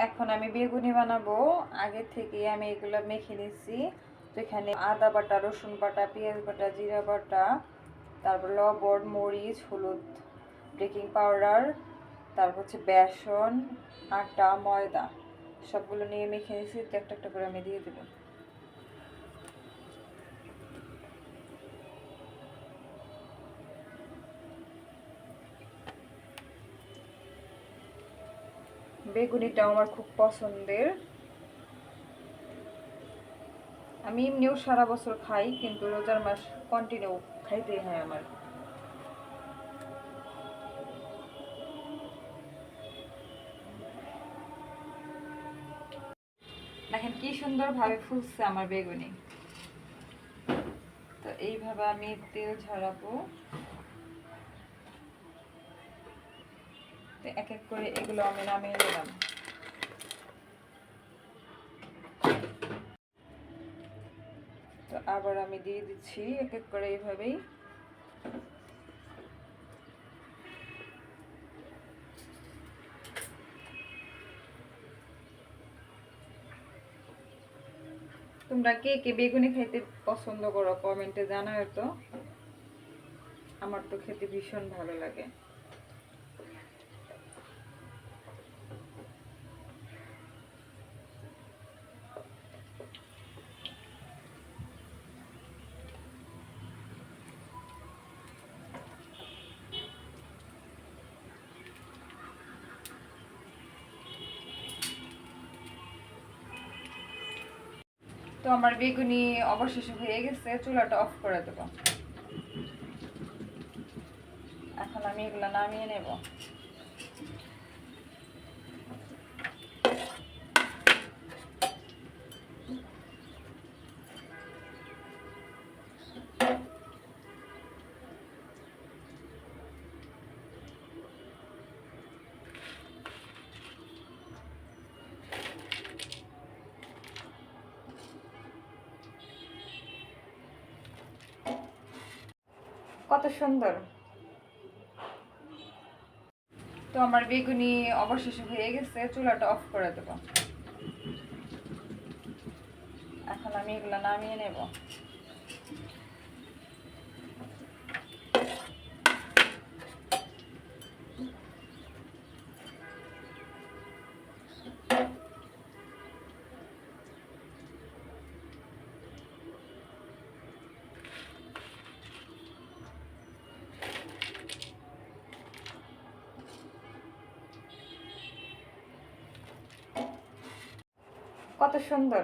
এখন আমি বেগুনি বানাবো। আগে থেকে আমি এগুলো মেখে নিচ্ছি। তো এখানে আদা বাটা, রসুন বাটা, পেঁয়াজ বাটা, জিরা বাটা, তারপর লবণ, মরিচ, হলুদ, বেকিং পাউডার, তারপর হচ্ছে বেসন, আটা, ময়দা সবগুলো নিয়ে মেখে নিচ্ছি। তো একটা একটা করে আমি দিয়ে দেবো। বেগুনিটা আমার খুব পছন্দের। আমি এমনিও সারা বছর খাই, কিন্তু রোজার মাস কন্টিনিউ খাইতেই হয় আমার। দেখেন কি সুন্দরভাবে ফুলছে আমার বেগুনি। তো এইভাবে আমি তেল ঝরাবো। এক এক করে এগুলো আমি নামিয়ে নিলাম। তো আবার আমি দিয়ে দিচ্ছি এক এক করে এইভাবেই। তোমরা কে কে বেগুনি খাইতে পছন্দ করো কমেন্টে জানাও তো। আমার তো খেতে ভীষণ ভালো লাগে। তো আমার বেগুনি অবশেষে হয়ে গেছে, চুলাটা অফ করে দেব। এখন আমি এগুলো নামিয়ে নেব। কত সুন্দর। তো আমার বেগুনি অবশেষে হয়ে গেছে, চুলাটা অফ করে দেব। এখন আমি এগুলো নামিয়ে নেব। কত সুন্দর।